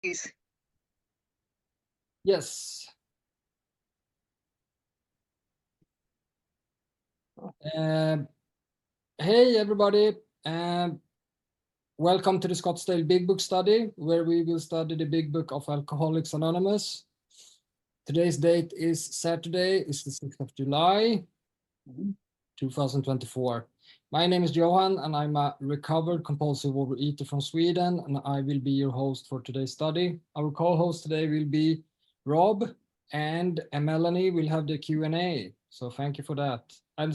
please. Yes. Hey, everybody. Welcome to the Scottsdale Big Book Study, where we will study the Big Book of Alcoholics Anonymous. Today's date is Saturday, it's the 6th of July, 2024. My name is Johan, and I'm a recovered compulsive overeater from Sweden, and I will be your host for today's study. Our co-host today will be Rob, and Melanie will have the Q&A. So thank you for that. I'm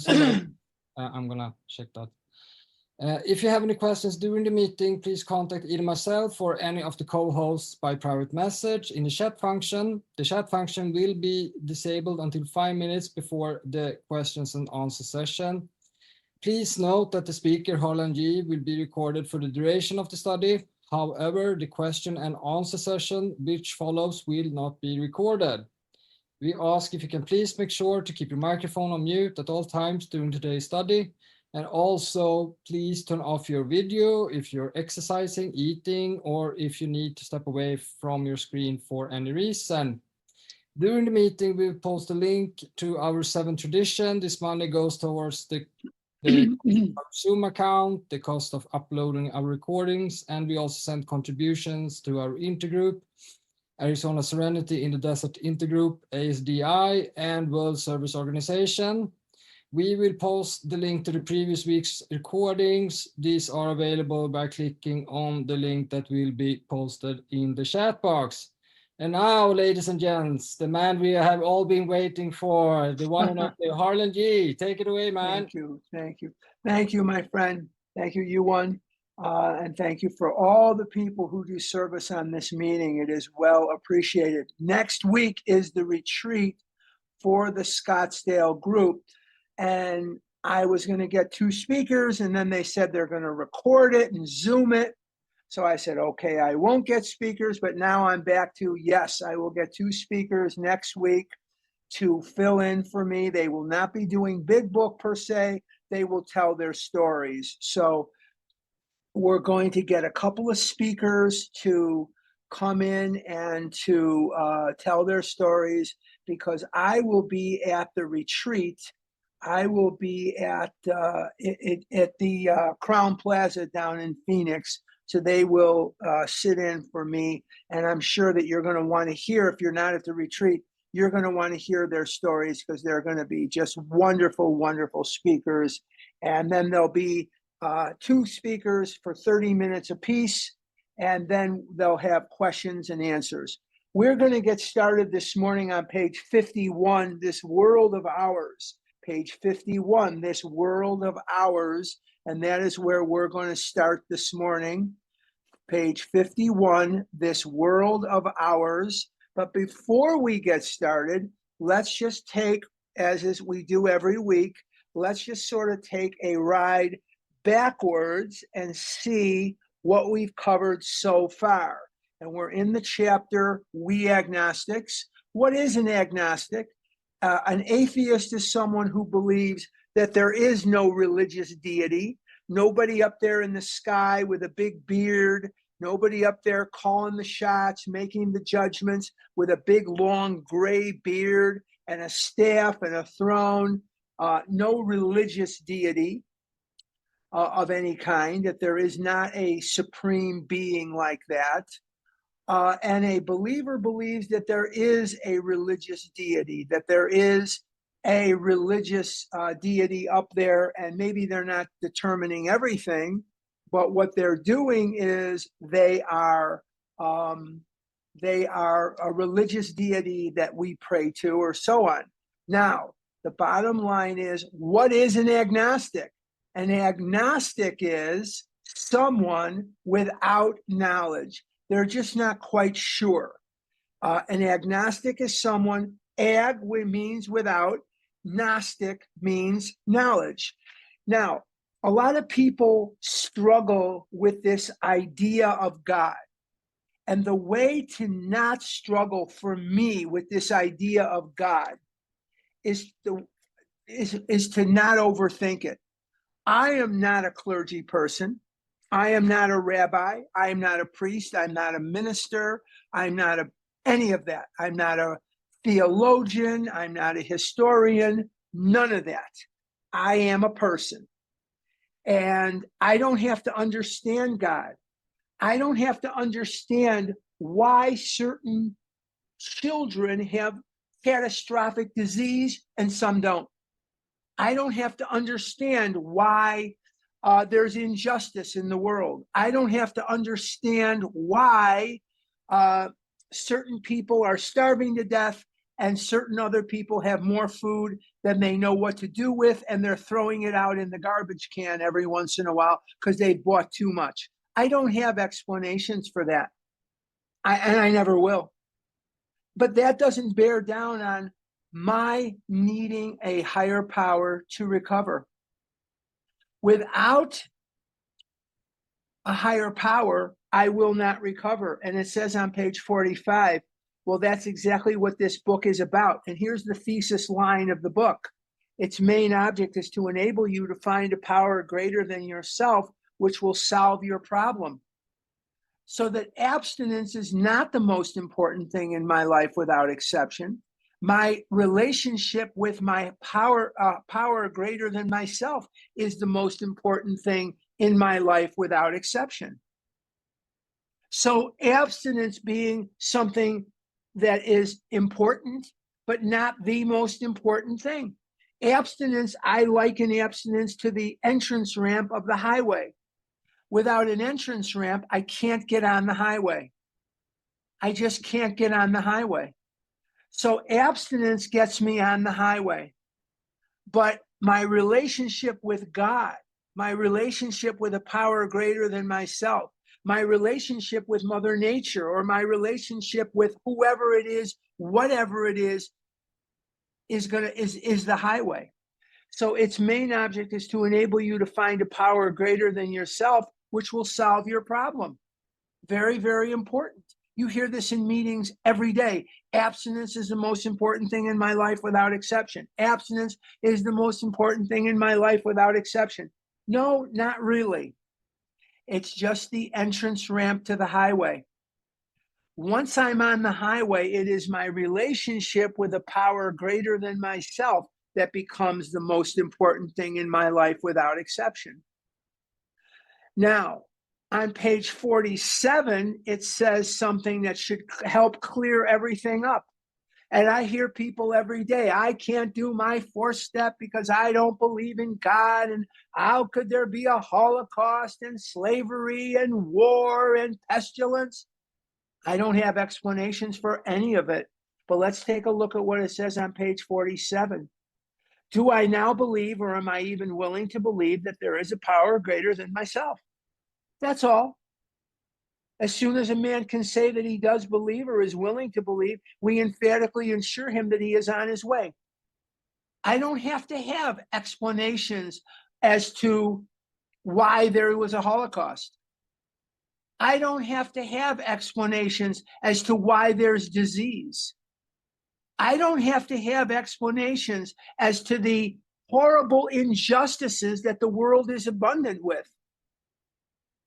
gonna check that. If you have any questions during the meeting, please contact either myself or any of the co-hosts by private message in the chat function. The chat function will be disabled until 5 minutes before the questions and answer session. Please note that the speaker, Harlan G, will be recorded for the duration of the study. However, the question and answer session which follows will not be recorded. We ask if you can please make sure to keep your microphone on mute at all times during today's study. And also, please turn off your video if you're exercising, eating, or if you need to step away from your screen for any reason. During the meeting, we'll post a link to our 7 tradition. This money goes towards the Zoom account, the cost of uploading our recordings, and we also send contributions to our intergroup, Arizona Serenity in the Desert Intergroup, ASDI, and World Service Organization. We will post the link to the previous week's recordings. These are available by clicking on the link that will be posted in the chat box. And now, ladies and gents, the man we have all been waiting for, the one and only Harlan G. Take it away, man. Thank you, my friend. Thank you, Yuan. And thank you for all the people who do service on this meeting. It is well appreciated. Next week is the retreat for the Scottsdale group. And I was going to get 2 speakers, and then they said they're going to record it and Zoom it. So I said, okay, I won't get speakers, but now I'm back to, yes, I will get 2 speakers next week to fill in for me. They will not be doing big book per se. They will tell their stories. So we're going to get a couple of speakers to come in and to tell their stories, because I will be at the retreat. I will be at the Crown Plaza down in Phoenix. So they will sit in for me. And I'm sure that you're going to want to hear, if you're not at the retreat, you're going to want to hear their stories, because they're going to be just wonderful, wonderful speakers. And then there'll be 2 speakers for 30 minutes apiece, and then they'll have questions and answers. We're going to get started this morning on page 51, This World of Ours. Page 51, This World of Ours, and that is where we're going to start this morning. Page 51, This World of Ours. But before we get started, let's just take, as we do every week, let's just sort of take a ride backwards and see what we've covered so far. And we're in the chapter, We Agnostics. What is an agnostic? An atheist is someone who believes that there is no religious deity, nobody up there in the sky with a big beard, nobody up there calling the shots, making the judgments with a big, long, gray beard and a staff and a throne, no religious deity of any kind, that there is not a supreme being like that. And a believer believes that there is a religious deity, that there is a religious deity up there, and maybe they're not determining everything, but what they're doing is they are a religious deity that we pray to, or so on. Now, the bottom line is, what is an agnostic? An agnostic is someone without knowledge. They're just not quite sure. An agnostic is someone, ag means without, gnostic means knowledge. Now, a lot of people struggle with this idea of God. And the way to not struggle for me with this idea of God is to not overthink it. I am not a clergy person. I am not a rabbi. I am not a priest. I'm not a minister. I'm not any of that. I'm not a theologian. I'm not a historian. None of that. I am a person. And I don't have to understand God. I don't have to understand why certain children have catastrophic disease and some don't. I don't have to understand why there's injustice in the world. I don't have to understand why certain people are starving to death and certain other people have more food than they know what to do with, and they're throwing it out in the garbage can every once in a while because they bought too much. I don't have explanations for that. And I never will. But that doesn't bear down on my needing a higher power to recover. Without a higher power, I will not recover. And it says on page 45, well, that's exactly what this book is about. And here's the thesis line of the book. Its main object is to enable you to find a power greater than yourself, which will solve your problem. So that abstinence is not the most important thing in my life without exception. My relationship with my power greater than myself is the most important thing in my life without exception. So abstinence being something that is important, but not the most important thing. Abstinence, I liken abstinence to the entrance ramp of the highway. Without an entrance ramp, I can't get on the highway. I just can't get on the highway. So abstinence gets me on the highway. But my relationship with God, my relationship with a power greater than myself, my relationship with Mother Nature, or my relationship with whoever it is, whatever it is the highway. So its main object is to enable you to find a power greater than yourself, which will solve your problem. Very, very important. You hear this in meetings every day. Abstinence is the most important thing in my life without exception. Abstinence is the most important thing in my life without exception. No, not really. It's just the entrance ramp to the highway. Once I'm on the highway, it is my relationship with a power greater than myself that becomes the most important thing in my life without exception. Now, on page 47, it says something that should help clear everything up. And I hear people every day, I can't do my fourth step because I don't believe in God. And how could there be a Holocaust and slavery and war and pestilence? I don't have explanations for any of it. But let's take a look at what it says on page 47. Do I now believe, or am I even willing to believe, that there is a power greater than myself? That's all. As soon as a man can say that he does believe or is willing to believe, we emphatically assure him that he is on his way. I don't have to have explanations as to why there was a Holocaust. I don't have to have explanations as to why there's disease. I don't have to have explanations as to the horrible injustices that the world is abundant with.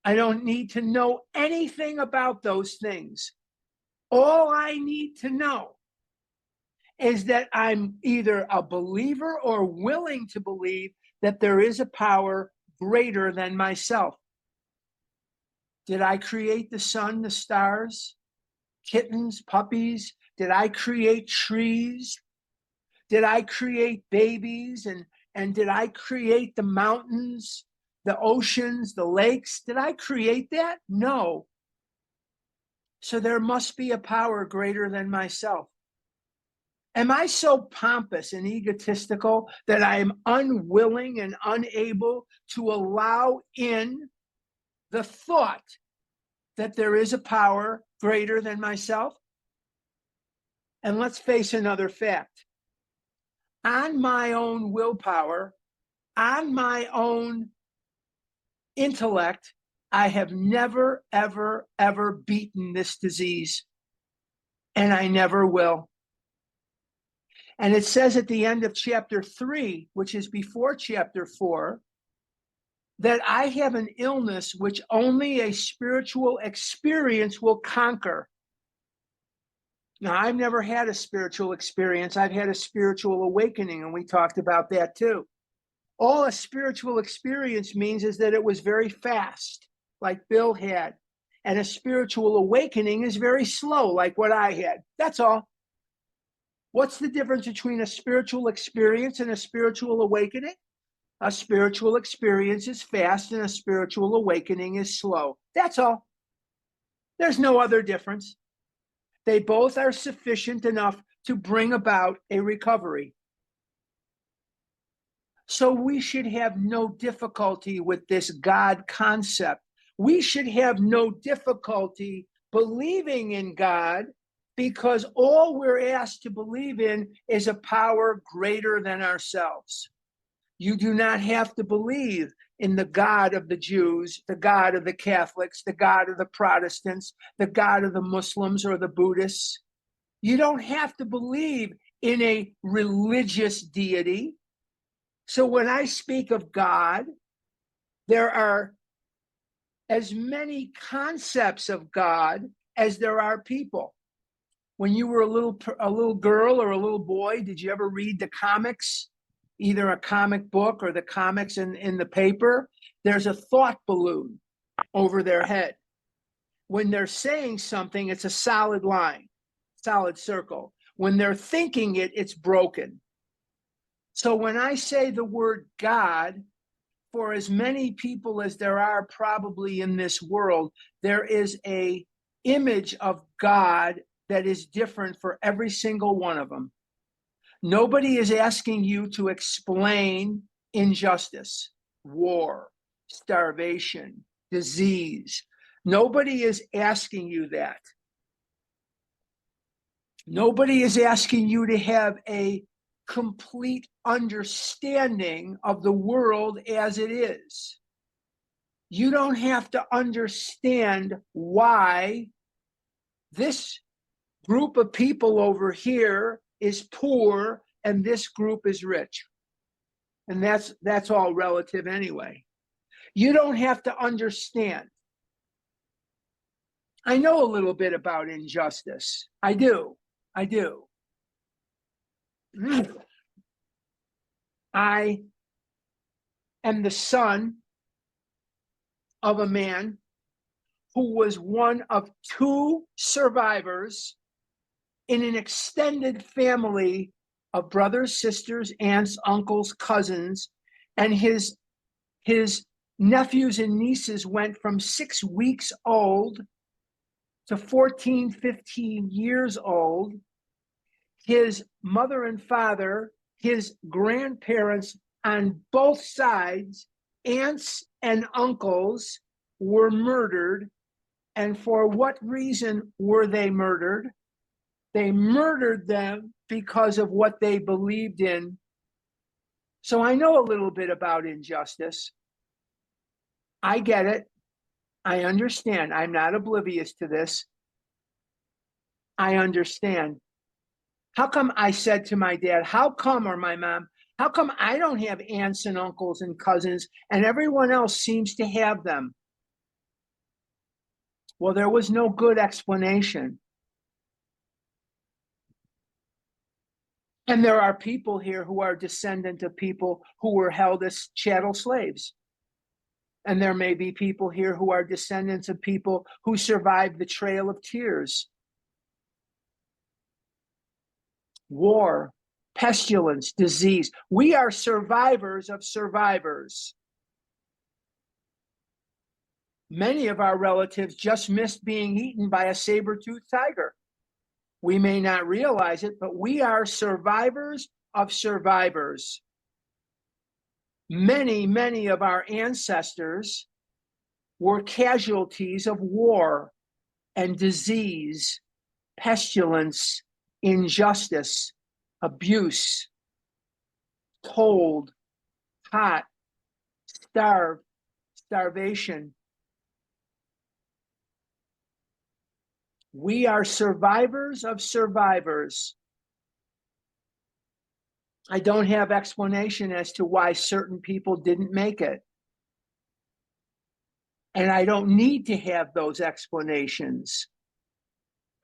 I don't need to know anything about those things. All I need to know is that I'm either a believer or willing to believe that there is a power greater than myself. Did I create the sun, the stars, kittens, puppies? Did I create trees? Did I create babies? And did I create the mountains, the oceans, the lakes? Did I create that? No. So there must be a power greater than myself. Am I so pompous and egotistical that I am unwilling and unable to allow in the thought that there is a power greater than myself? And let's face another fact. On my own willpower, on my own intellect, I have never, ever, ever beaten this disease. And I never will. And it says at the end of chapter 3, which is before chapter 4, that I have an illness which only a spiritual experience will conquer. Now, I've never had a spiritual experience. I've had a spiritual awakening, and we talked about that too. All a spiritual experience means is that it was very fast, like Bill had. And a spiritual awakening is very slow, like what I had. That's all. What's the difference between a spiritual experience and a spiritual awakening? A spiritual experience is fast and a spiritual awakening is slow. That's all. There's no other difference. They both are sufficient enough to bring about a recovery. So we should have no difficulty with this God concept. We should have no difficulty believing in God, because all we're asked to believe in is a power greater than ourselves. You do not have to believe in the God of the Jews, the God of the Catholics, the God of the Protestants, the God of the Muslims or the Buddhists. You don't have to believe in a religious deity. So when I speak of God, there are as many concepts of God as there are people. When you were a little girl or a little boy, did you ever read the comics? Either a comic book or the comics in the paper? There's a thought balloon over their head. When they're saying something, it's a solid line, solid circle. When they're thinking it, it's broken. So when I say the word God, for as many people as there are probably in this world, there is an image of God that is different for every single one of them. Nobody is asking you to explain injustice, war, starvation, disease. Nobody is asking you that. Nobody is asking you to have a complete understanding of the world as it is. You don't have to understand why this group of people over here is poor and this group is rich. And that's all relative anyway. You don't have to understand. I know a little bit about injustice. I do. I am the son of a man who was one of two survivors in an extended family of brothers, sisters, aunts, uncles, cousins, and his nephews and nieces went from 6 weeks old to 14, 15 years old. His mother and father, his grandparents on both sides, aunts and uncles, were murdered. And for what reason were they murdered? They murdered them because of what they believed in. So I know a little bit about injustice. I get it. I understand. I'm not oblivious to this. I understand. How come I said to my dad, or my mom, how come I don't have aunts and uncles and cousins and everyone else seems to have them? Well, there was no good explanation. And there are people here who are descendant of people who were held as chattel slaves. And there may be people here who are descendants of people who survived the Trail of Tears. War, pestilence, disease. We are survivors of survivors. Many of our relatives just missed being eaten by a saber-toothed tiger. We may not realize it, but we are survivors of survivors. Many of our ancestors were casualties of war and disease, pestilence, injustice, abuse, cold, hot, starvation. We are survivors of survivors. I don't have explanation as to why certain people didn't make it. And I don't need to have those explanations.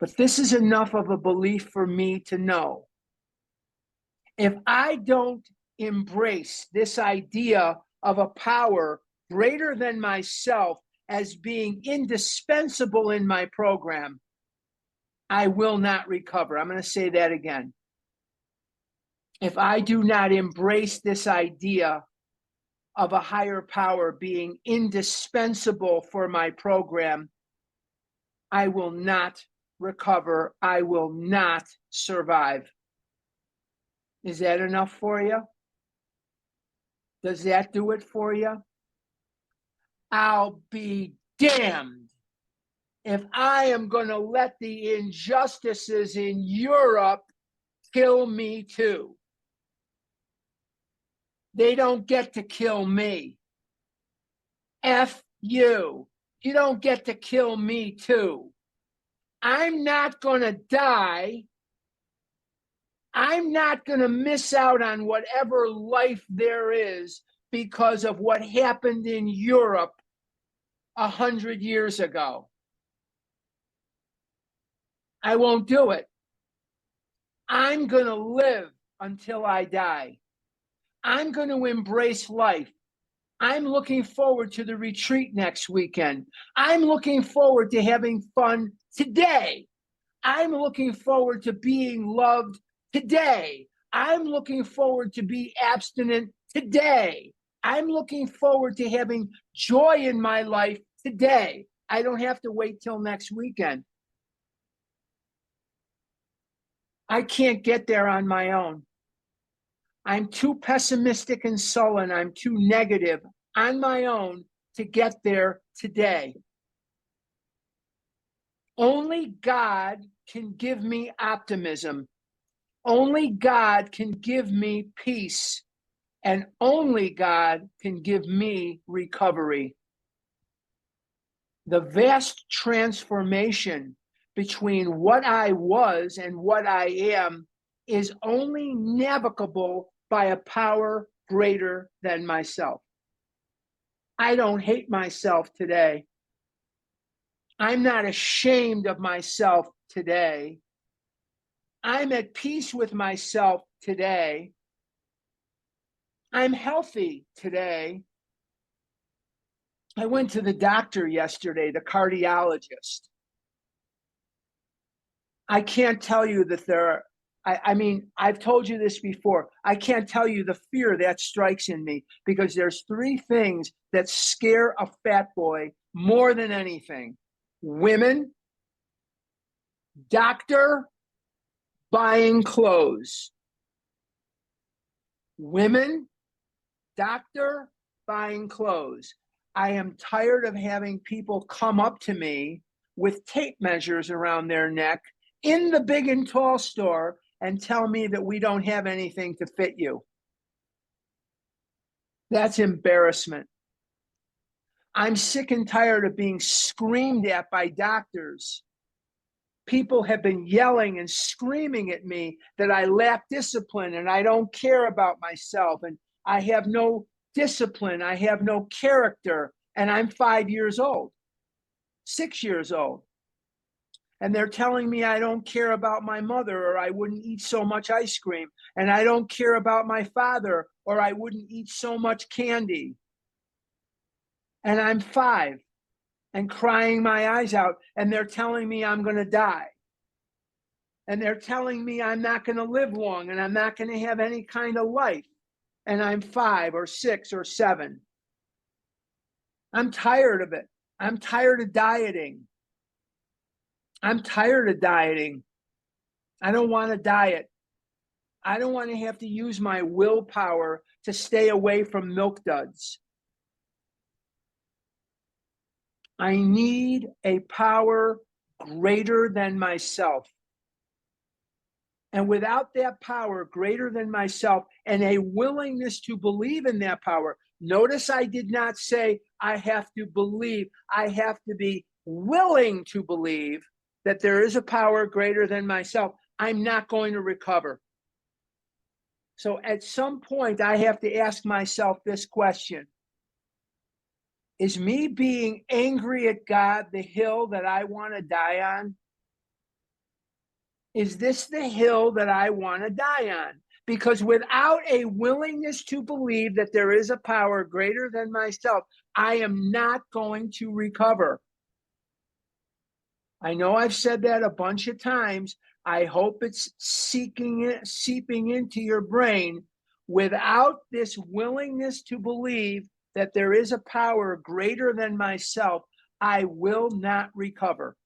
But this is enough of a belief for me to know. If I don't embrace this idea of a power greater than myself as being indispensable in my program, I will not recover. I'm going to say that again. If I do not embrace this idea of a higher power being indispensable for my program, I will not recover. I will not survive. Is that enough for you? Does that do it for you? I'll be damned if I am going to let the injustices in Europe kill me too. They don't get to kill me. F you. You don't get to kill me too. I'm not going to die. I'm not going to miss out on whatever life there is because of what happened in Europe 100 years ago. I won't do it. I'm going to live until I die. I'm going to embrace life. I'm looking forward to the retreat next weekend. I'm looking forward to having fun today. I'm looking forward to being loved today. I'm looking forward to be abstinent today. I'm looking forward to having joy in my life today. I don't have to wait till next weekend. I can't get there on my own. I'm too pessimistic and sullen. I'm too negative on my own to get there today. Only God can give me optimism. Only God can give me peace. And only God can give me recovery. The vast transformation between what I was and what I am is only navigable by a power greater than myself. I don't hate myself today. I'm not ashamed of myself today. I'm at peace with myself today. I'm healthy today. I went to the doctor yesterday, the cardiologist. I can't tell you that I mean, I've told you this before. I can't tell you the fear that strikes in me because there's three things that scare a fat boy more than anything: women, doctor, buying clothes. Women, doctor, buying clothes. I am tired of having people come up to me with tape measures around their neck in the big and tall store and tell me that we don't have anything to fit you. That's embarrassment. I'm sick and tired of being screamed at by doctors. People have been yelling and screaming at me that I lack discipline and I don't care about myself and I have no discipline, I have no character, and I'm 5 years old, 6 years old. And they're telling me I don't care about my mother or I wouldn't eat so much ice cream. And I don't care about my father or I wouldn't eat so much candy. And I'm 5 and crying my eyes out. And they're telling me I'm going to die. And they're telling me I'm not going to live long and I'm not going to have any kind of life. And I'm 5 or 6 or 7. I'm tired of it. I'm tired of dieting. I'm tired of dieting. I don't want to diet. I don't want to have to use my willpower to stay away from milk duds. I need a power greater than myself. And without that power greater than myself and a willingness to believe in that power, notice I did not say I have to believe. I have to be willing to believe that there is a power greater than myself. I'm not going to recover. So at some point, I have to ask myself this question: Is me being angry at God the hill that I want to die on? Is this the hill that I want to die on? Because without a willingness to believe that there is a power greater than myself, I am not going to recover. I know I've said that a bunch of times. I hope it's seeping into your brain. Without this willingness to believe that there is a power greater than myself, I will not recover.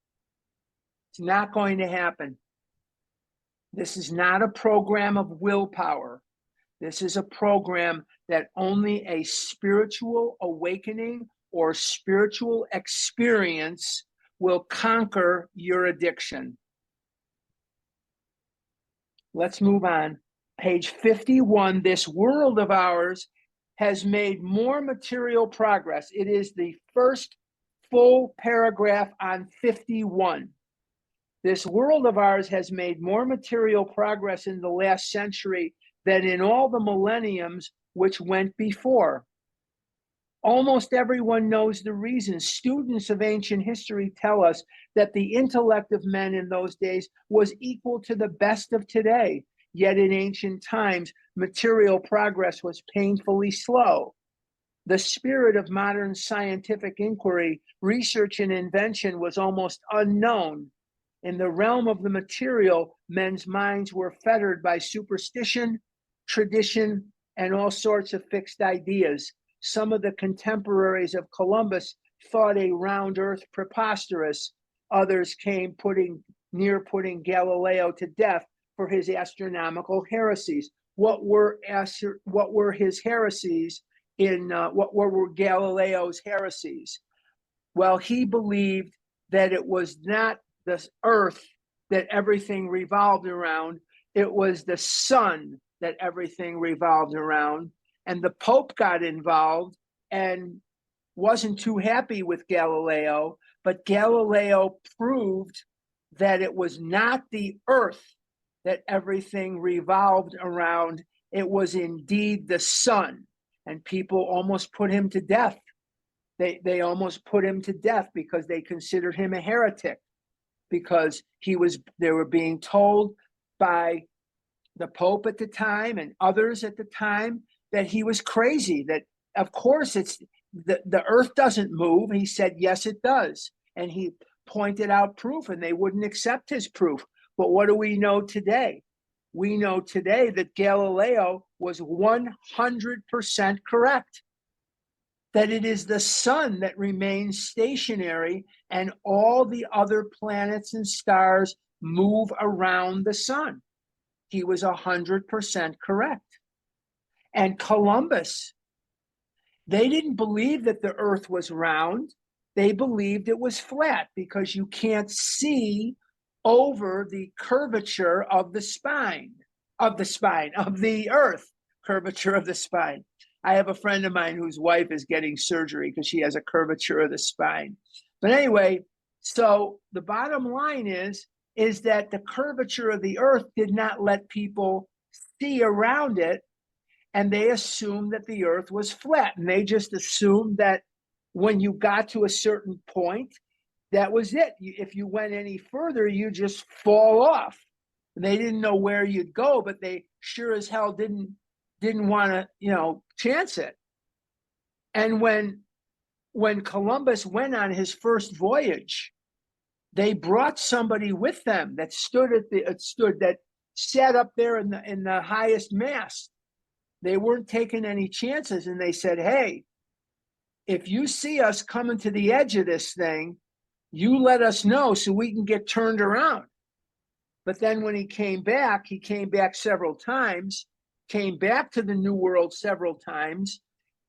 It's not going to happen. This is not a program of willpower. This is a program that only a spiritual awakening or spiritual experience will conquer your addiction. Let's move on. Page 51, this world of ours has made more material progress. It is the first full paragraph on 51. This world of ours has made more material progress in the last century than in all the millenniums which went before. Almost everyone knows the reason. Students of ancient history tell us that the intellect of men in those days was equal to the best of today. Yet in ancient times, material progress was painfully slow. The spirit of modern scientific inquiry, research, and invention was almost unknown. In the realm of the material, men's minds were fettered by superstition, tradition, and all sorts of fixed ideas. Some of the contemporaries of Columbus thought a round earth preposterous. Others came near putting Galileo to death for his astronomical heresies. What were his heresies? What were Galileo's heresies? Well, he believed that it was not the earth that everything revolved around. It was the sun that everything revolved around. And the Pope got involved and wasn't too happy with Galileo, but Galileo proved that it was not the earth that everything revolved around. It was indeed the sun. And people almost put him to death. They almost put him to death because they considered him a heretic, because they were being told by the Pope at the time and others at the time that he was crazy, that of course it's the earth doesn't move. He said, yes, it does. And he pointed out proof, and they wouldn't accept his proof. But what do we know today? We know today that Galileo was 100% correct, that it is the sun that remains stationary and all the other planets and stars move around the sun. He was 100% correct. And Columbus, they didn't believe that the earth was round. They believed it was flat because you can't see over the curvature of the earth, curvature of the spine. I have a friend of mine whose wife is getting surgery because she has a curvature of the spine. But anyway, so the bottom line is that the curvature of the earth did not let people see around it, and they assumed that the earth was flat. And they just assumed that when you got to a certain point, that was it. If you went any further, you just fall off. And they didn't know where you'd go, but they sure as hell didn't want to, chance it. And when Columbus went on his first voyage, they brought somebody with them that sat up there in the highest mast. They weren't taking any chances, and they said, hey, if you see us coming to the edge of this thing, you let us know so we can get turned around. But then when he came back several times, came back to the New World several times.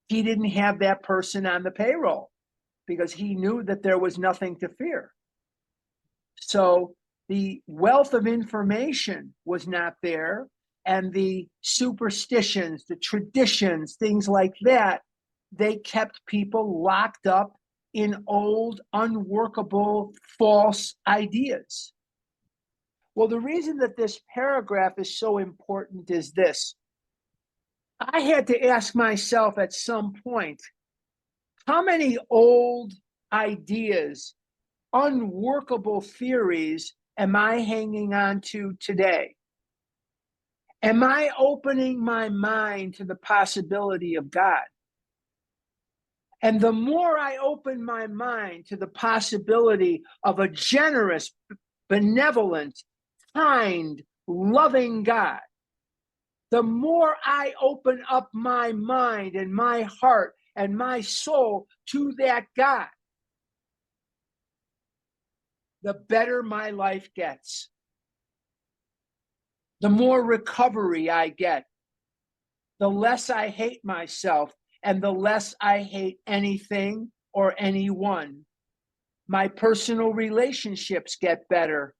He didn't have that person on the payroll because he knew that there was nothing to fear. So the wealth of information was not there, and the superstitions, the traditions, things like that, they kept people locked up in old, unworkable, false ideas. Well, the reason that this paragraph is so important is this. I had to ask myself at some point, How many old ideas, unworkable theories am I hanging on to today? Am I opening my mind to the possibility of God? And the more I open my mind to the possibility of a generous, benevolent, kind, loving God, the more I open up my mind and my heart and my soul to that God, the better my life gets. The more recovery I get, the less I hate myself, and the less I hate anything or anyone. My personal relationships get better,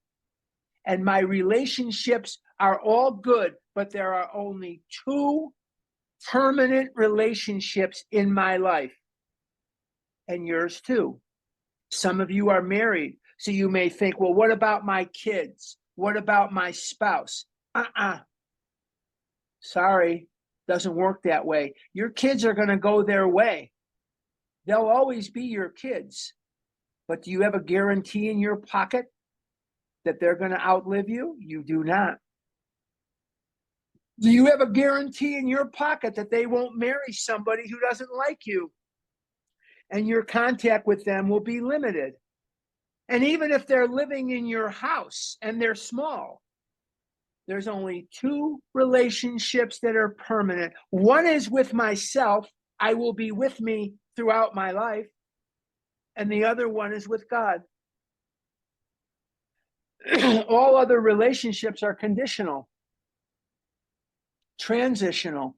and my relationships are all good, but there are only 2 permanent relationships in my life, and yours too. Some of you are married, so you may think, well, what about my kids? What about my spouse? Sorry, doesn't work that way. Your kids are going to go their way. They'll always be your kids. But do you have a guarantee in your pocket that they're going to outlive you? You do not. Do you have a guarantee in your pocket that they won't marry somebody who doesn't like you? And your contact with them will be limited. And even if they're living in your house and they're small, there's only 2 relationships that are permanent. One is with myself. I will be with me throughout my life. And the other one is with God. All other relationships are conditional, transitional.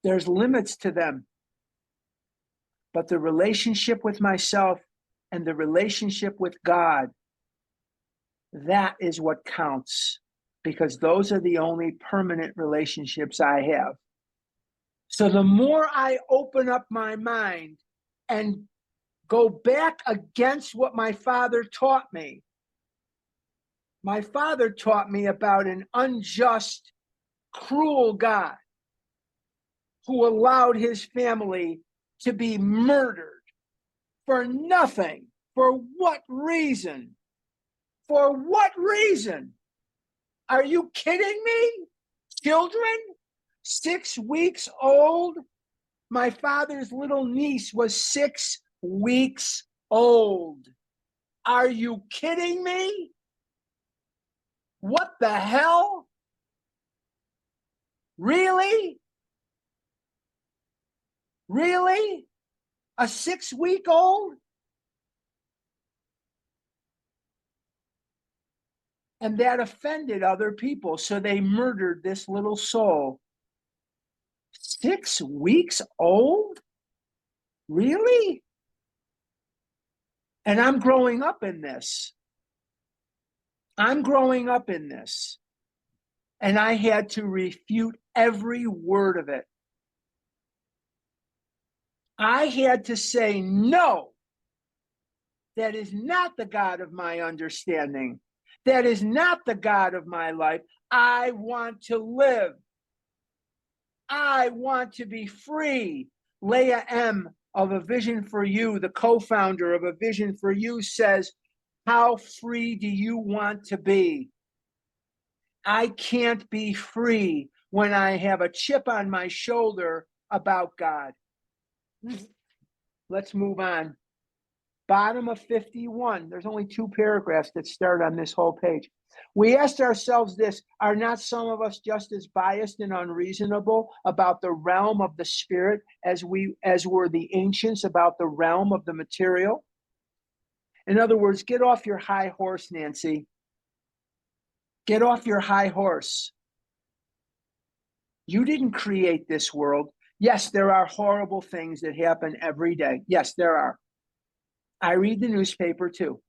There's limits to them. But the relationship with myself and the relationship with God, that is what counts, because those are the only permanent relationships I have. So the more I open up my mind and go back against what my father taught me. My father taught me about an unjust, cruel God who allowed his family to be murdered for nothing. For what reason? For what reason? Are you kidding me? Children, 6 weeks old. My father's little niece was 6 weeks old. Are you kidding me? What the hell? Really? Really? A 6-week-old? And that offended other people, so they murdered this little soul. 6 weeks old? Really? And I'm growing up in this. I'm growing up in this. And I had to refute every word of it. I had to say, no, that is not the God of my understanding. That is not the God of my life. I want to live. I want to be free. Leah M. of A Vision for You, the co-founder of A Vision for You, says, how free do you want to be? I can't be free when I have a chip on my shoulder about God. Let's move on. Bottom of 51. There's only 2 paragraphs that start on this whole page. We asked ourselves this, are not some of us just as biased and unreasonable about the realm of the spirit as were the ancients about the realm of the material? In other words, get off your high horse, Nancy. Get off your high horse. You didn't create this world. Yes, there are horrible things that happen every day. Yes, there are. I read the newspaper too.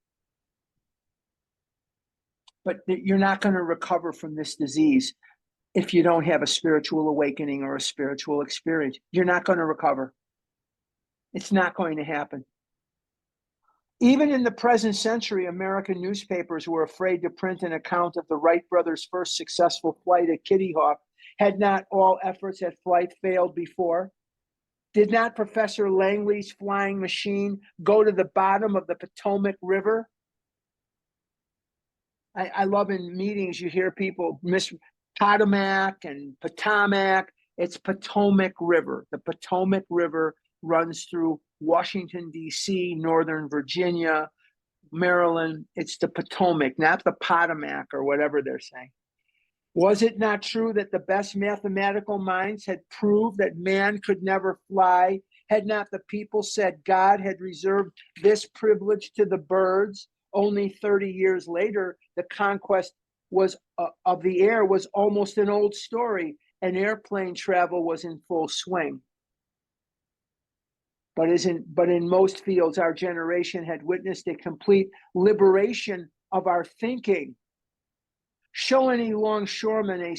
But you're not going to recover from this disease if you don't have a spiritual awakening or a spiritual experience. You're not going to recover. It's not going to happen. Even in the present century, American newspapers were afraid to print an account of the Wright brothers' first successful flight at Kitty Hawk. Had not all efforts at flight failed before? Did not Professor Langley's flying machine go to the bottom of the Potomac River? I love in meetings, you hear people miss Potomac and Potomac. It's Potomac River. The Potomac River runs through Washington, D.C., Northern Virginia, Maryland. It's the Potomac, not the Potomac or whatever they're saying. Was it not true that the best mathematical minds had proved that man could never fly? Had not the people said God had reserved this privilege to the birds? Only 30 years later, the conquest of the air was almost an old story, and airplane travel was in full swing. But in most fields, our generation had witnessed a complete liberation of our thinking. Show any longshoreman a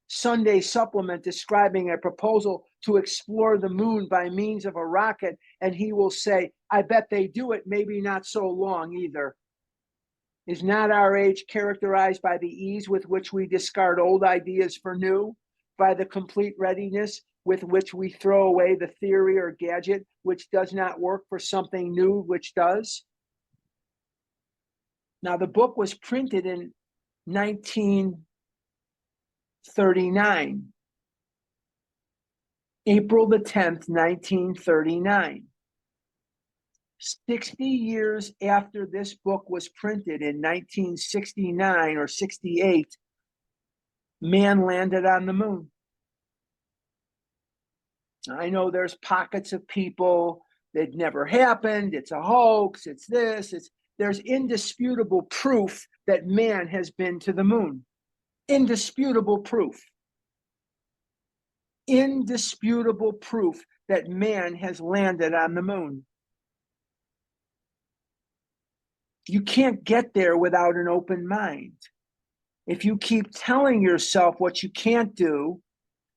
Sunday supplement describing a proposal to explore the moon by means of a rocket, and he will say, I bet they do it, maybe not so long either. Is not our age characterized by the ease with which we discard old ideas for new, by the complete readiness with which we throw away the theory or gadget which does not work for something new which does? Now, the book was printed in 1939, April the 10th, 1939. 60 years after this book was printed in 1969 or 68, man landed on the moon. I know there's pockets of people that never happened, it's a hoax, it's this, there's indisputable proof that man has been to the moon. Indisputable proof. Indisputable proof that man has landed on the moon. You can't get there without an open mind. If you keep telling yourself what you can't do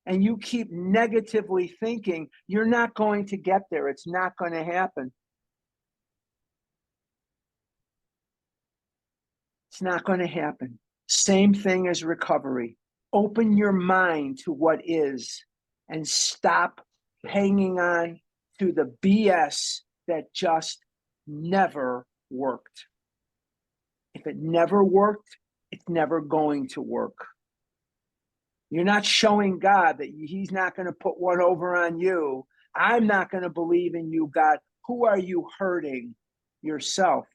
and you keep negatively thinking, you're not going to get there. It's not going to happen. It's not going to happen. Same thing as recovery. Open your mind to what is and stop hanging on to the BS that just never worked. If it never worked, it's never going to work. You're not showing God that he's not going to put one over on you. I'm not going to believe in you, God. Who are you hurting? Yourself.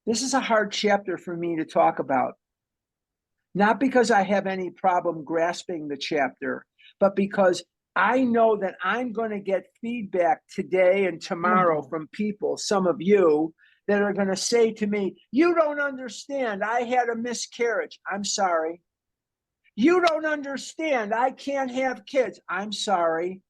This is a hard chapter for me to talk about. Not because I have any problem grasping the chapter, but because I know that I'm going to get feedback today and tomorrow from people, some of you, that are going to say to me, you don't understand, I had a miscarriage. I'm sorry. You don't understand, I can't have kids. I'm sorry.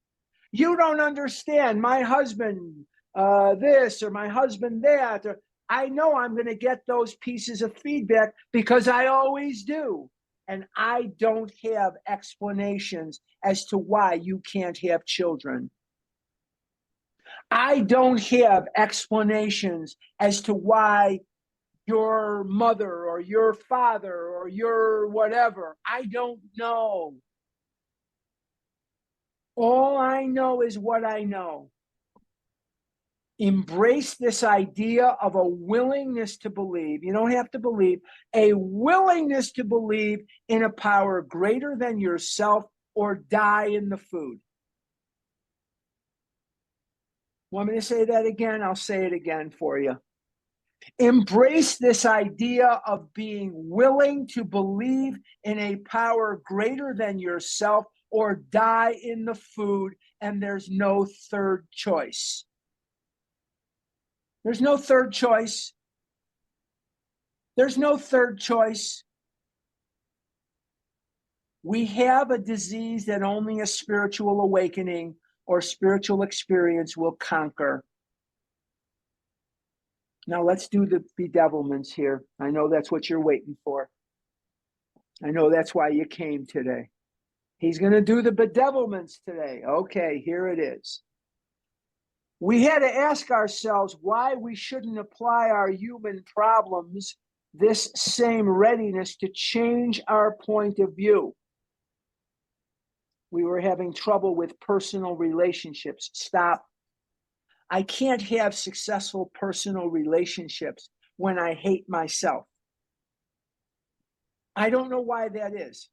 You don't understand, my husband this or my husband that. Or I know I'm going to get those pieces of feedback because I always do. And I don't have explanations as to why you can't have children. I don't have explanations as to why your mother or your father or your whatever. I don't know. All I know is what I know. Embrace this idea of a willingness to believe. You don't have to believe, a willingness to believe in a power greater than yourself or die in the food. Want me to say that again? I'll say it again for you. Embrace this idea of being willing to believe in a power greater than yourself or die in the food, and there's no third choice. There's no third choice. There's no third choice. We have a disease that only a spiritual awakening or spiritual experience will conquer. Now let's do the bedevilments here. I know that's what you're waiting for. I know that's why you came today. He's going to do the bedevilments today. Okay, here it is. We had to ask ourselves why we shouldn't apply our human problems this same readiness to change our point of view. We were having trouble with personal relationships. Stop. I can't have successful personal relationships when I hate myself. I don't know why that is.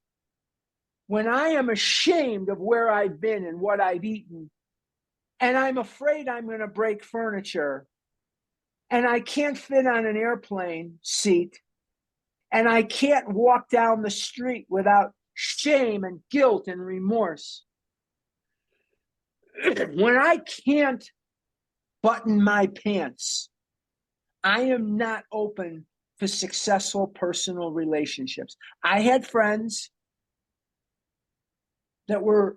When I am ashamed of where I've been and what I've eaten, and I'm afraid I'm going to break furniture, and I can't fit on an airplane seat, and I can't walk down the street without shame and guilt and remorse. When I can't button my pants, I am not open to successful personal relationships. I had friends that were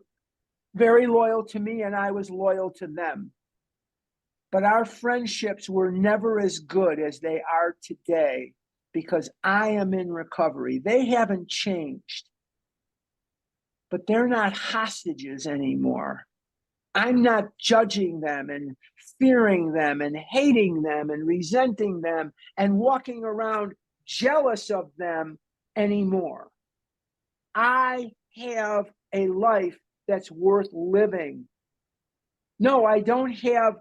very loyal to me, and I was loyal to them. But our friendships were never as good as they are today because I am in recovery. They haven't changed, but they're not hostages anymore. I'm not judging them and fearing them and hating them and resenting them and walking around jealous of them anymore. I have a life that's worth living. No, I don't have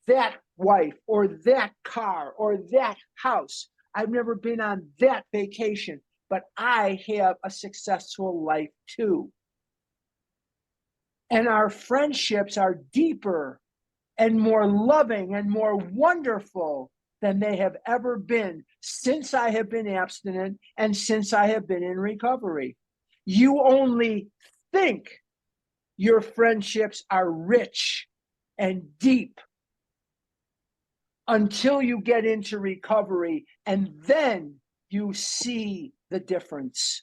that wife or that car or that house. I've never been on that vacation, but I have a successful life too. And our friendships are deeper and more loving and more wonderful than they have ever been since I have been abstinent and since I have been in recovery. You only think your friendships are rich and deep until you get into recovery, and then you see the difference.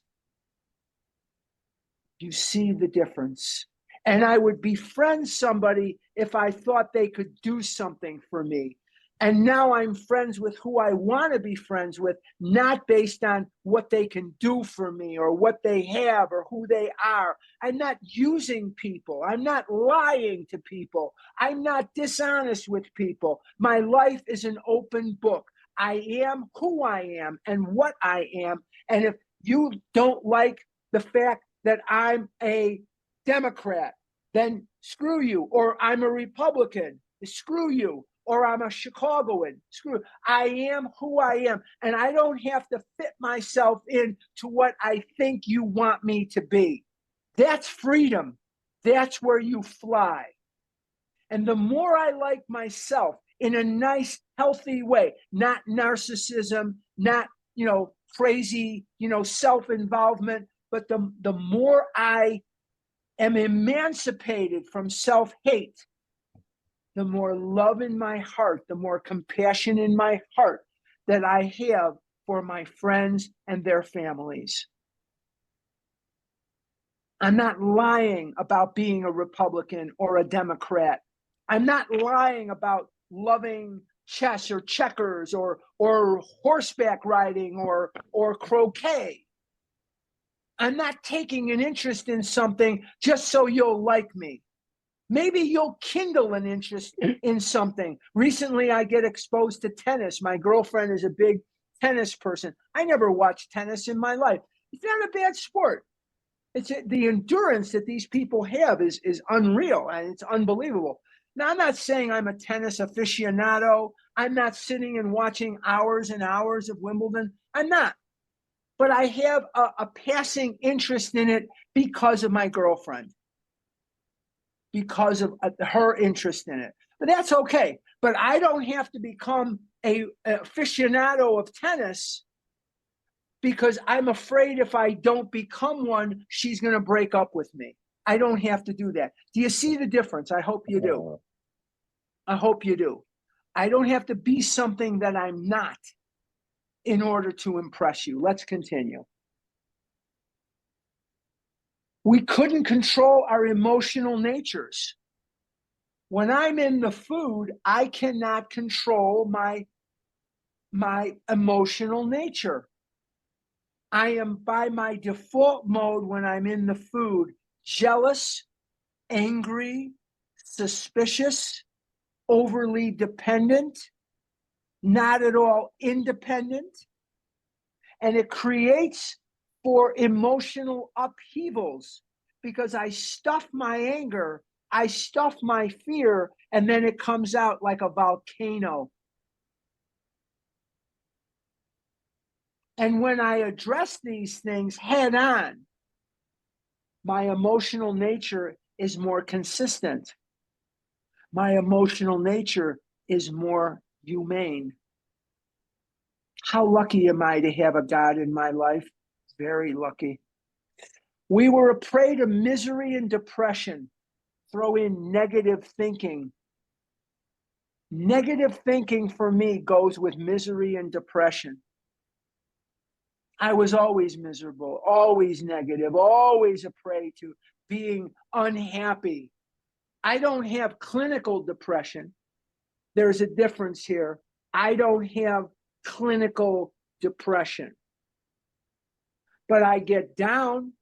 You see the difference. And I would befriend somebody if I thought they could do something for me. And now I'm friends with who I want to be friends with, not based on what they can do for me or what they have or who they are. I'm not using people. I'm not lying to people. I'm not dishonest with people. My life is an open book. I am who I am and what I am. And if you don't like the fact that I'm a Democrat, then screw you. Or I'm a Republican, screw you. Or I'm a Chicagoan, screw you. I am who I am. And I don't have to fit myself into what I think you want me to be. That's freedom. That's where you fly. And the more I like myself in a nice, healthy way, not narcissism, not, crazy, self-involvement, but the more I am emancipated from self-hate, the more love in my heart, the more compassion in my heart that I have for my friends and their families. I'm not lying about being a Republican or a Democrat. I'm not lying about loving chess or checkers or horseback riding or croquet. I'm not taking an interest in something just so you'll like me. Maybe you'll kindle an interest in something. Recently, I get exposed to tennis. My girlfriend is a big tennis person. I never watched tennis in my life. It's not a bad sport. It's the endurance that these people have is unreal, and it's unbelievable. Now, I'm not saying I'm a tennis aficionado. I'm not sitting and watching hours and hours of Wimbledon. I'm not. But I have a passing interest in it because of my girlfriend, because of her interest in it. But that's okay. But I don't have to become a aficionado of tennis because I'm afraid if I don't become one, she's going to break up with me. I don't have to do that. Do you see the difference? I hope you do. I hope you do. I don't have to be something that I'm not in order to impress you. Let's continue. We couldn't control our emotional natures. When I'm in the food, I cannot control my emotional nature. I am by my default mode when I'm in the food, jealous, angry, suspicious, overly dependent, not at all independent. And it creates for emotional upheavals because I stuff my anger, I stuff my fear, and then it comes out like a volcano. And when I address these things head on, my emotional nature is more consistent. My emotional nature is more humane. How lucky am I to have a God in my life? Very lucky. We were a prey to misery and depression. Throw in negative thinking. Negative thinking for me goes with misery and depression. I was always miserable, always negative, always a prey to being unhappy. I don't have clinical depression. There's a difference here. I don't have clinical depression. But I get down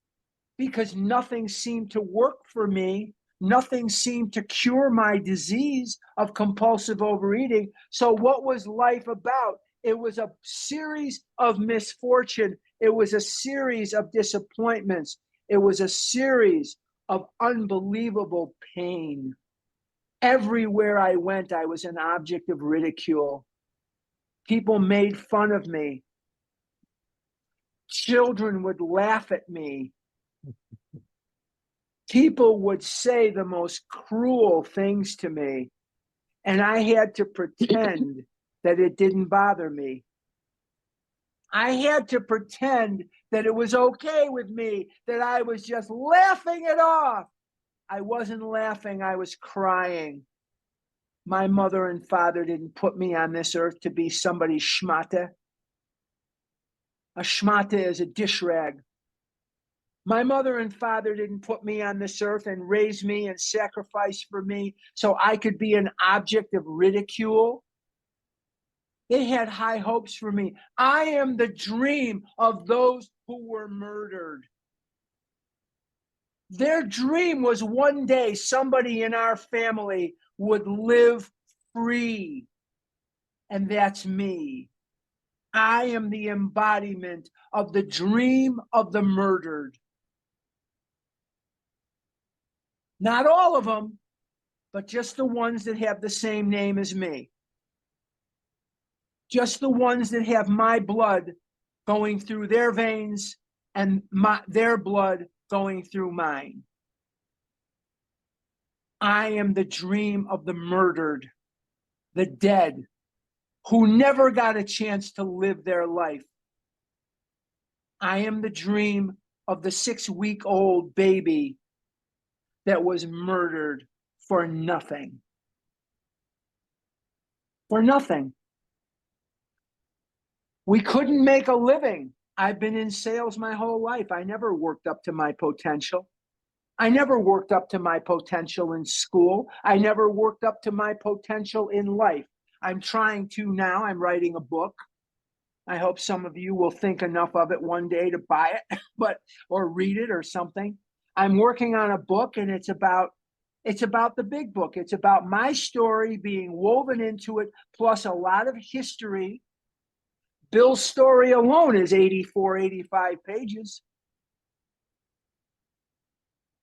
because nothing seemed to work for me. Nothing seemed to cure my disease of compulsive overeating. So what was life about? It was a series of misfortune. It was a series of disappointments. It was a series of unbelievable pain. Everywhere I went, I was an object of ridicule. People made fun of me. Children would laugh at me. People would say the most cruel things to me, and I had to pretend that it didn't bother me. I had to pretend that it was okay with me, that I was just laughing it off. I wasn't laughing, I was crying. My mother and father didn't put me on this earth to be somebody's schmata. A schmata is a dish rag. My mother and father didn't put me on this earth and raise me and sacrifice for me so I could be an object of ridicule. They had high hopes for me. I am the dream of those who were murdered. Their dream was one day somebody in our family would live free. And that's me. I am the embodiment of the dream of the murdered. Not all of them, but just the ones that have the same name as me. Just the ones that have my blood going through their veins and their blood going through mine. I am the dream of the murdered, the dead, who never got a chance to live their life. I am the dream of the 6-week-old baby that was murdered for nothing. For nothing. We couldn't make a living. I've been in sales my whole life. I never worked up to my potential. I never worked up to my potential in school. I never worked up to my potential in life. I'm trying to now. I'm writing a book. I hope some of you will think enough of it one day to buy it, or read it or something. I'm working on a book, and it's about the big book. It's about my story being woven into it, plus a lot of history. Bill's story alone is 84, 85 pages.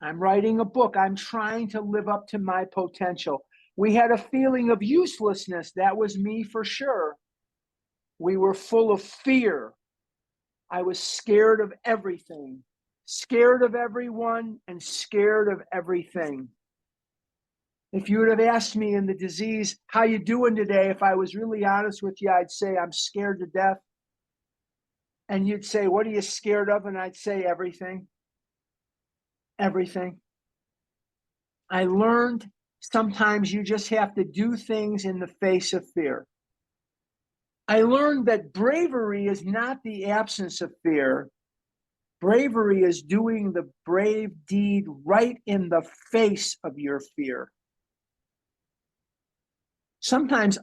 I'm writing a book. I'm trying to live up to my potential. We had a feeling of uselessness. That was me for sure. We were full of fear. I was scared of everything, scared of everyone, and scared of everything. If you would have asked me in the disease, how you doing today? If I was really honest with you, I'd say I'm scared to death. And you'd say, what are you scared of? And I'd say everything. Everything. I learned sometimes you just have to do things in the face of fear. I learned that bravery is not the absence of fear. Bravery is doing the brave deed right in the face of your fear. Sometimes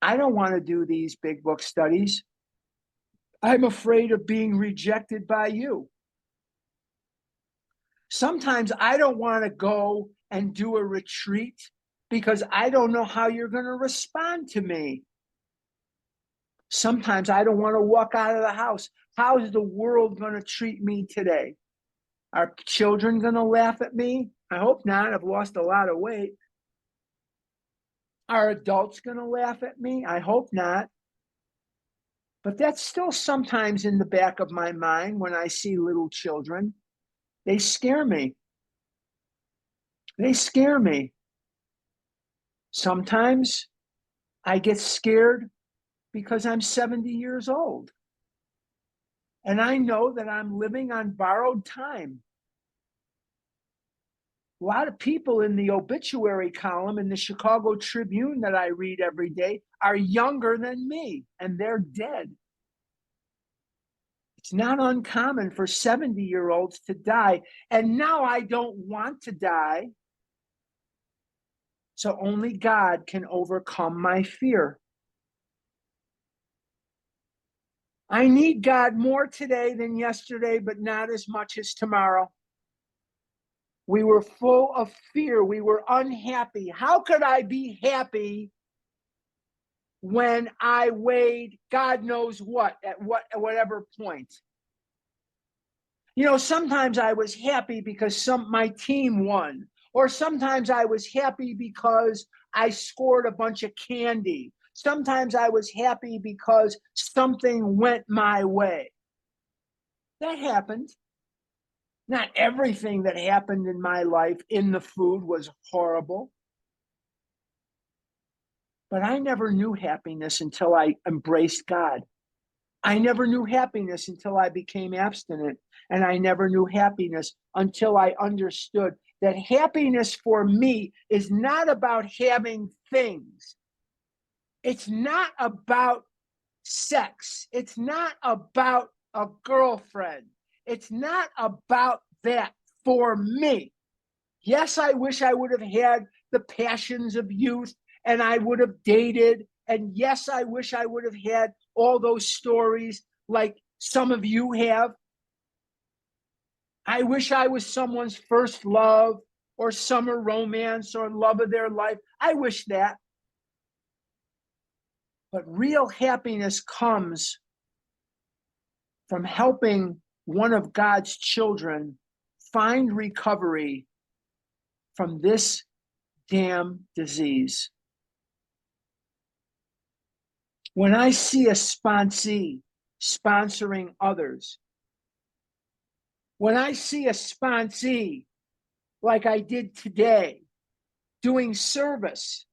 I don't want to do these big book studies. I'm afraid of being rejected by you. Sometimes I don't want to go and do a retreat because I don't know how you're going to respond to me. Sometimes I don't want to walk out of the house. How is the world going to treat me today? Are children going to laugh at me? I hope not. I've lost a lot of weight. Are adults going to laugh at me? I hope not. But that's still sometimes in the back of my mind when I see little children. They scare me. They scare me. Sometimes I get scared because I'm 70 years old. And I know that I'm living on borrowed time. A lot of people in the obituary column in the Chicago Tribune that I read every day are younger than me, and they're dead. It's not uncommon for 70-year-olds to die. And now I don't want to die. So only God can overcome my fear. I need God more today than yesterday, but not as much as tomorrow. We were full of fear. We were unhappy. How could I be happy when I weighed God knows what at whatever point? You know, sometimes I was happy because my team won, or sometimes I was happy because I scored a bunch of candy. Sometimes I was happy because something went my way. That happened. Not everything that happened in my life in the food was horrible. But I never knew happiness until I embraced God. I never knew happiness until I became abstinent. And I never knew happiness until I understood that happiness for me is not about having things. It's not about sex. It's not about a girlfriend. It's not about that for me. Yes, I wish I would have had the passions of youth and I would have dated. And yes, I wish I would have had all those stories like some of you have. I wish I was someone's first love or summer romance or love of their life. I wish that. But real happiness comes from helping one of God's children find recovery from this damn disease. When I see a sponsee sponsoring others, when I see a sponsee like I did today doing service,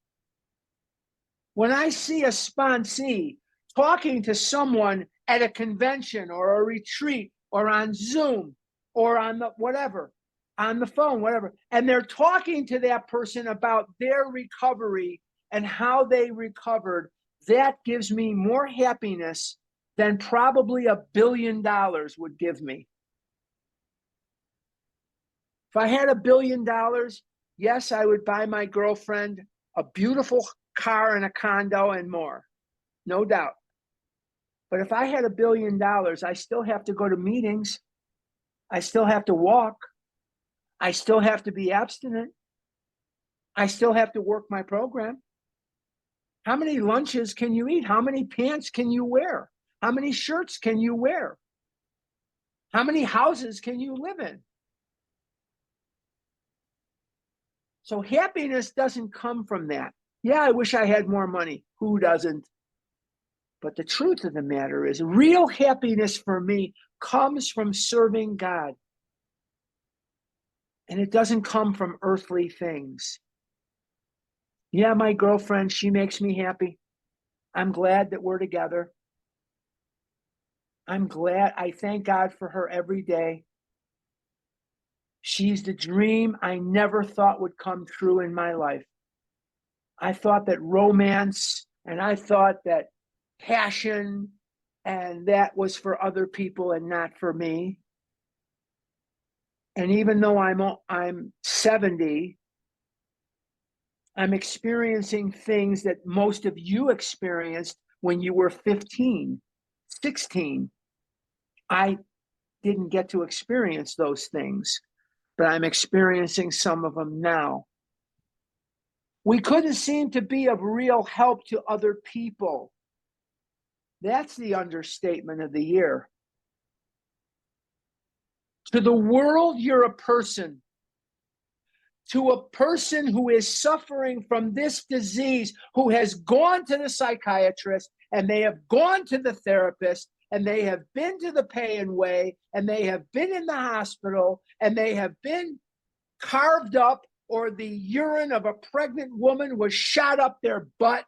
when I see a sponsee talking to someone at a convention or a retreat or on Zoom or on the whatever, on the phone, whatever, and they're talking to that person about their recovery and how they recovered, that gives me more happiness than probably $1 billion would give me. If I had $1 billion, yes, I would buy my girlfriend a beautiful car and a condo and more, no doubt. But if I had $1 billion, I still have to go to meetings. I still have to walk. I still have to be abstinent. I still have to work my program. How many lunches can you eat? How many pants can you wear? How many shirts can you wear? How many houses can you live in? So happiness doesn't come from that. Yeah, I wish I had more money. Who doesn't? But the truth of the matter is, real happiness for me comes from serving God. And it doesn't come from earthly things. Yeah, my girlfriend, she makes me happy. I'm glad that we're together. I'm glad. I thank God for her every day. She's the dream I never thought would come true in my life. I thought that romance and I thought that passion and that was for other people and not for me. And even though I'm 70, I'm experiencing things that most of you experienced when you were 15, 16. I didn't get to experience those things, but I'm experiencing some of them now. We couldn't seem to be of real help to other people. That's the understatement of the year. To the world, you're a person. To a person who is suffering from this disease, who has gone to the psychiatrist, and they have gone to the therapist, and they have been to the pay and weigh, and they have been in the hospital, and they have been carved up, or the urine of a pregnant woman was shot up their butt.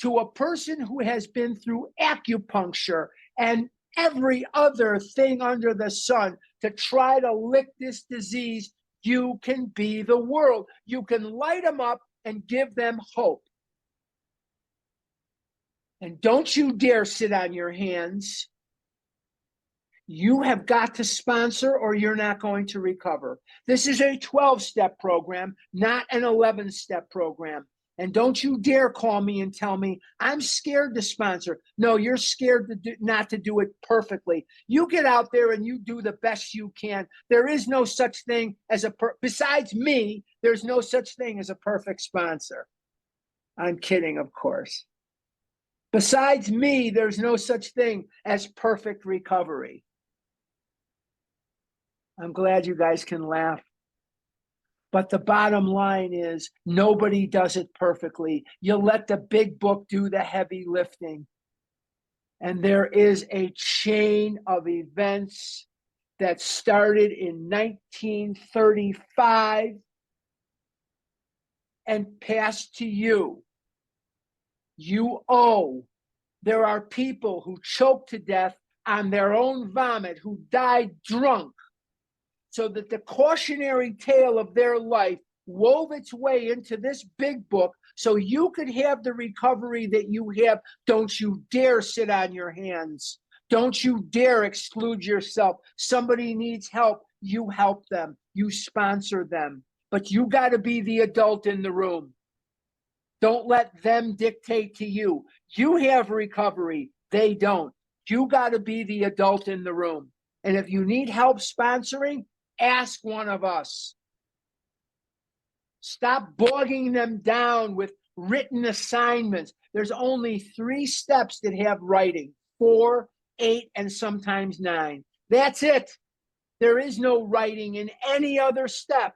To a person who has been through acupuncture and every other thing under the sun to try to lick this disease, you can be the world. You can light them up and give them hope. And don't you dare sit on your hands. You have got to sponsor or you're not going to recover. This is a 12-step program, not an 11-step program. And don't you dare call me and tell me, I'm scared to sponsor. No, you're scared not to do it perfectly. You get out there and you do the best you can. There is no such thing as besides me, there's no such thing as a perfect sponsor. I'm kidding, of course. Besides me, there's no such thing as perfect recovery. I'm glad you guys can laugh. But the bottom line is nobody does it perfectly. You let the big book do the heavy lifting. And there is a chain of events that started in 1935 and passed to you. You owe. There are people who choked to death on their own vomit, who died drunk, so that the cautionary tale of their life wove its way into this big book so you could have the recovery that you have. Don't you dare sit on your hands. Don't you dare exclude yourself. Somebody needs help, you help them, you sponsor them. But you got to be the adult in the room. Don't let them dictate to you. You have recovery, they don't. You got to be the adult in the room. And if you need help sponsoring, ask one of us. Stop bogging them down with written assignments. There's only 3 steps that have writing: 4, 8, and sometimes 9. That's it. There is no writing in any other step.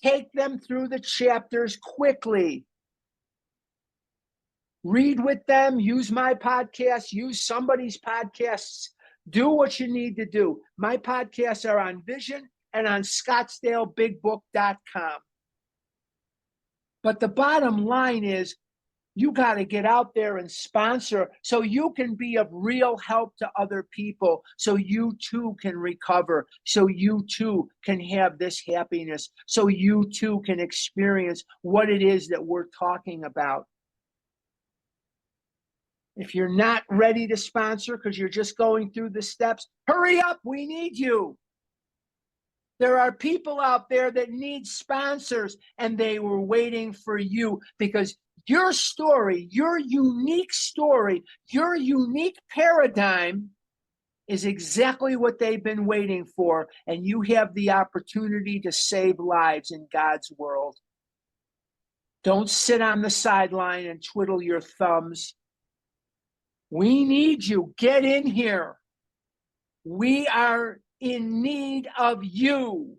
Take them through the chapters quickly. Read with them, use my podcast, use somebody's podcasts. Do what you need to do. My podcasts are on Vision and on ScottsdaleBigBook.com. But the bottom line is you got to get out there and sponsor so you can be of real help to other people, so you too can recover, so you too can have this happiness, so you too can experience what it is that we're talking about. If you're not ready to sponsor because you're just going through the steps, hurry up, we need you. There are people out there that need sponsors, and they were waiting for you because your story, your unique paradigm is exactly what they've been waiting for, and you have the opportunity to save lives in God's world. Don't sit on the sideline and twiddle your thumbs. We need you. Get in here. We are in need of you.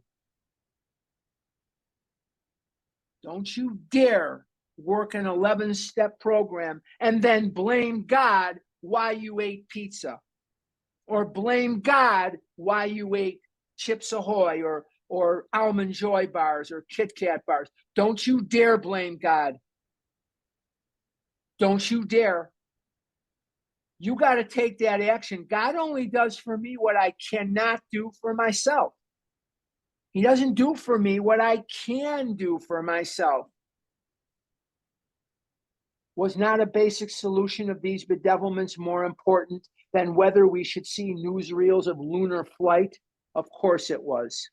Don't you dare work an 11-step program and then blame God why you ate pizza, or blame God why you ate Chips Ahoy or Almond Joy bars or Kit Kat bars. Don't you dare blame God. Don't you dare. You got to take that action. God only does for me what I cannot do for myself. He doesn't do for me what I can do for myself. Was not a basic solution of these bedevilments more important than whether we should see newsreels of lunar flight? Of course it was.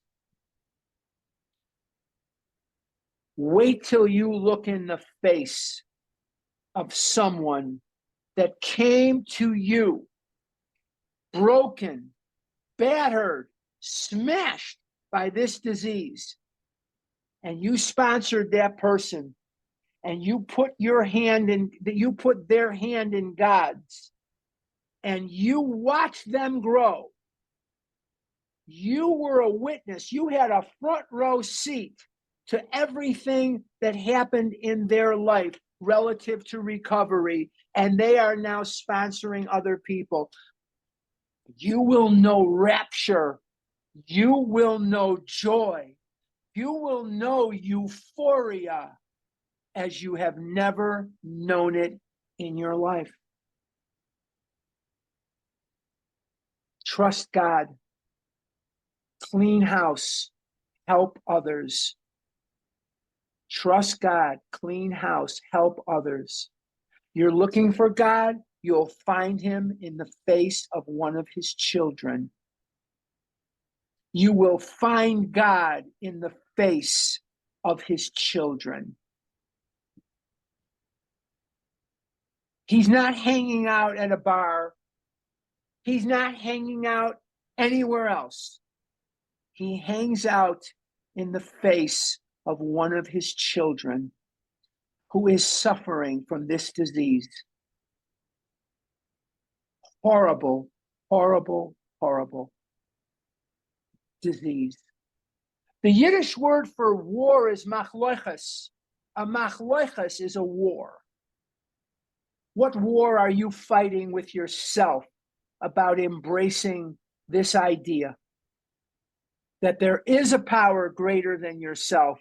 Wait till you look in the face of someone that came to you broken, battered, smashed by this disease, and you sponsored that person, and you put their hand in God's, and you watch them grow. You were a witness. You had a front row seat to everything that happened in their life relative to recovery, and they are now sponsoring other people. You will know rapture. You will know joy. You will know euphoria as you have never known it in your life. Trust God. Clean house. Help others. Trust God. Clean house. Help others. You're looking for God, you'll find him in the face of one of his children. You will find God in the face of his children. He's not hanging out at a bar. He's not hanging out anywhere else. He hangs out in the face of one of his children who is suffering from this disease. Horrible, horrible, horrible disease. The Yiddish word for war is machloiches. A machloiches is a war. What war are you fighting with yourself about embracing this idea that there is a power greater than yourself?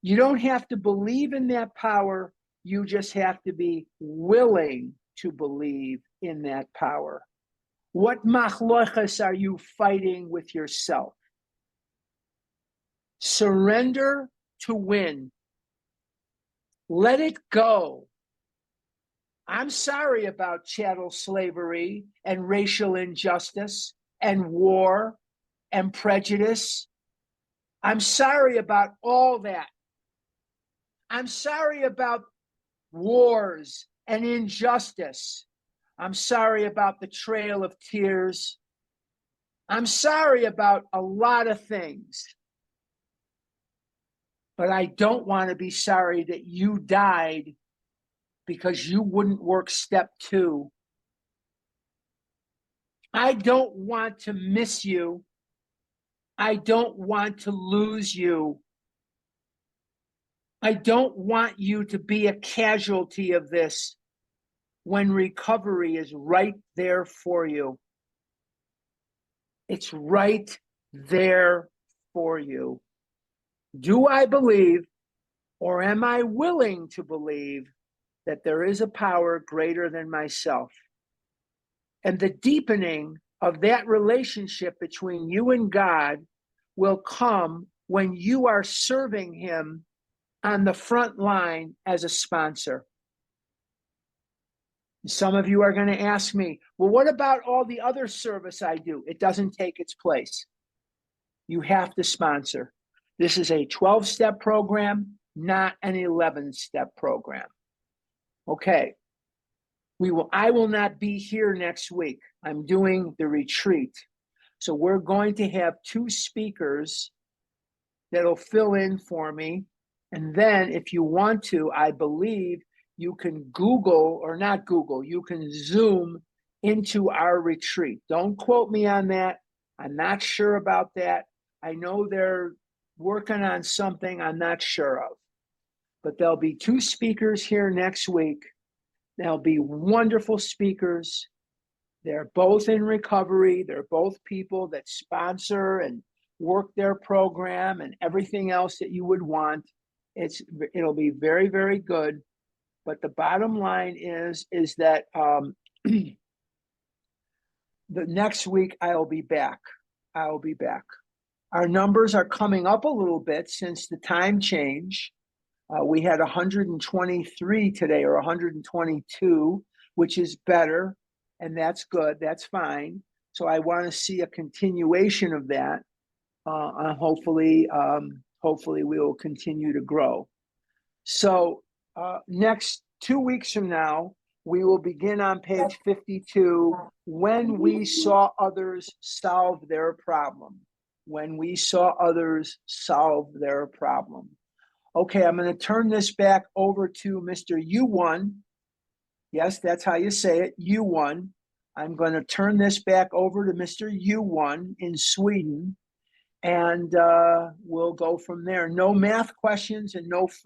You don't have to believe in that power. You just have to be willing to believe in that power. What machloiches are you fighting with yourself? Surrender to win. Let it go. I'm sorry about chattel slavery and racial injustice and war and prejudice. I'm sorry about all that. I'm sorry about wars and injustice. I'm sorry about the trail of tears. I'm sorry about a lot of things. But I don't want to be sorry that you died because you wouldn't work step 2. I don't want to miss you. I don't want to lose you. I don't want you to be a casualty of this when recovery is right there for you. It's right there for you. Do I believe, or am I willing to believe, that there is a power greater than myself? And the deepening of that relationship between you and God will come when you are serving him on the front line as a sponsor. Some of you are going to ask me, well, what about all the other service I do? It doesn't take its place. You have to sponsor. This is a 12-step program, not an 11-step program. Okay. I will not be here next week. I'm doing the retreat. So we're going to have 2 speakers that'll fill in for me. And then if you want to, I believe you can Google, or not Google, you can Zoom into our retreat. Don't quote me on that. I'm not sure about that. I know they're working on something I'm not sure of. But there'll be 2 speakers here next week. They'll be wonderful speakers. They're both in recovery. They're both people that sponsor and work their program and everything else that you would want. It'll be very, very good. But the bottom line is that the next week I'll be back. I'll be back. Our numbers are coming up a little bit since the time change. We had 123 today, or 122, which is better, and that's good. That's fine. So I want to see a continuation of that. Hopefully we will continue to grow. So next 2 weeks from now, we will begin on page 52, when we saw others solve their problem. When we saw others solve their problem. Okay, I'm going to turn this back over to Mr. U1. Yes, that's how you say it, U1. I'm going to turn this back over to Mr. U1 in Sweden, and we'll go from there. No math questions and no food.